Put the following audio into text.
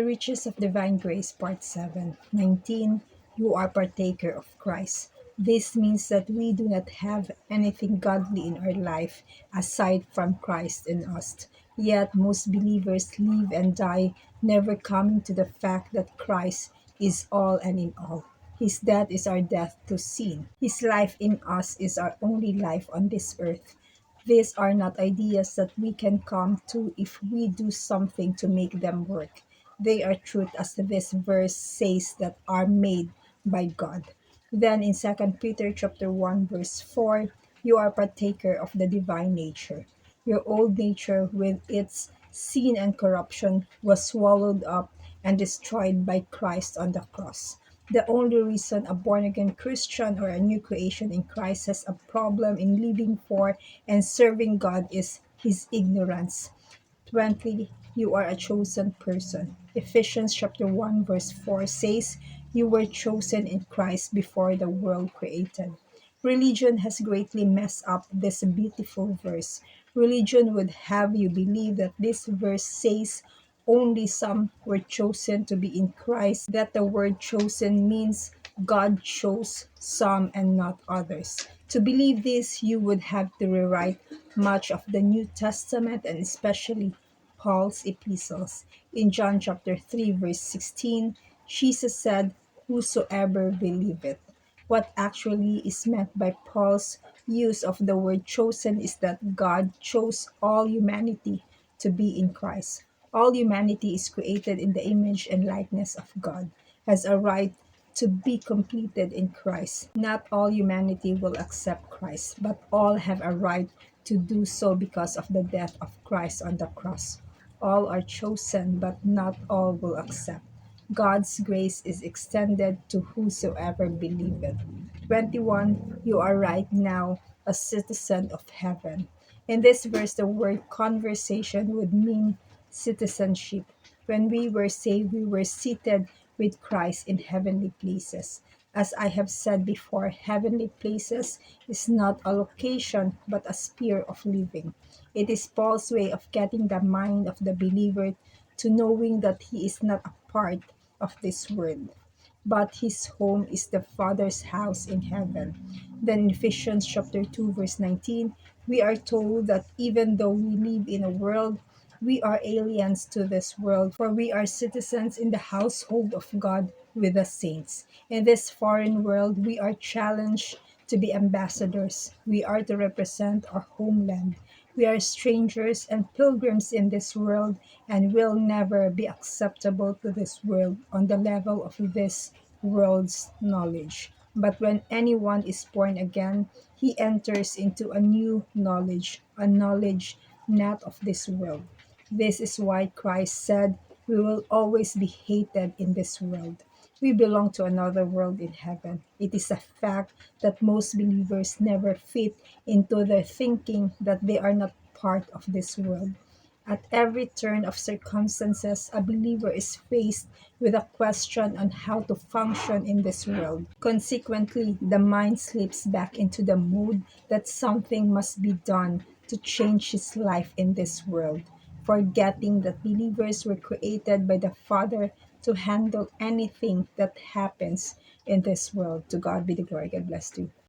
Riches of Divine Grace, Part 7, 19. You are partaker of Christ. This means that we do not have anything godly in our life aside from Christ in us. Yet most believers live and die never coming to the fact that Christ is all and in all. His death is our death to sin. His life in us is our only life on this earth. These are not ideas that we can come to if we do something to make them work. They are truth, as this verse says, that are made by God. Then in Second Peter chapter 1 verse 4, you are partaker of the divine nature. Your old nature with its sin and corruption was swallowed up and destroyed by Christ on the cross. The only reason a born again Christian or a new creation in Christ has a problem in living for and serving God is his ignorance. 20. You are a chosen person. Ephesians chapter 1 verse 4 says, you were chosen in Christ before the world created. Religion has greatly messed up this beautiful verse. Religion would have you believe that this verse says only some were chosen to be in Christ, that the word chosen means God chose some and not others. To believe this, you would have to rewrite much of the New Testament and especially Paul's epistles. In John chapter 3 verse 16, Jesus said, whosoever believeth. What actually is meant by Paul's use of the word chosen is that God chose all humanity to be in Christ. All humanity is created in the image and likeness of God, has a right to be completed in Christ. Not all humanity will accept Christ, but all have a right to do so because of the death of Christ on the cross. All are chosen, but not all will accept. God's grace is extended to whosoever believeth. 21. You are right now a citizen of heaven. In this verse, the word conversation would mean citizenship. When we were saved, we were seated with Christ in heavenly places. As I have said before, heavenly places is not a location but a sphere of living. It is Paul's way of getting the mind of the believer to knowing that he is not a part of this world, but his home is the Father's house in heaven. Then in Ephesians chapter 2 verse 19, we are told that even though we live in a world, we are aliens to this world, for we are citizens in the household of God with the saints. In this foreign world, we are challenged to be ambassadors. We are to represent our homeland. We are strangers and pilgrims in this world and will never be acceptable to this world on the level of this world's knowledge. But when anyone is born again, he enters into a new knowledge, a knowledge not of this world. This is why Christ said, we will always be hated in this world. We belong to another world in heaven. It is a fact that most believers never fit into their thinking that they are not part of this world. At every turn of circumstances, a believer is faced with a question on how to function in this world. Consequently, the mind slips back into the mood that something must be done to change his life in this world, forgetting that believers were created by the Father to handle anything that happens in this world. To God be the glory. God bless you.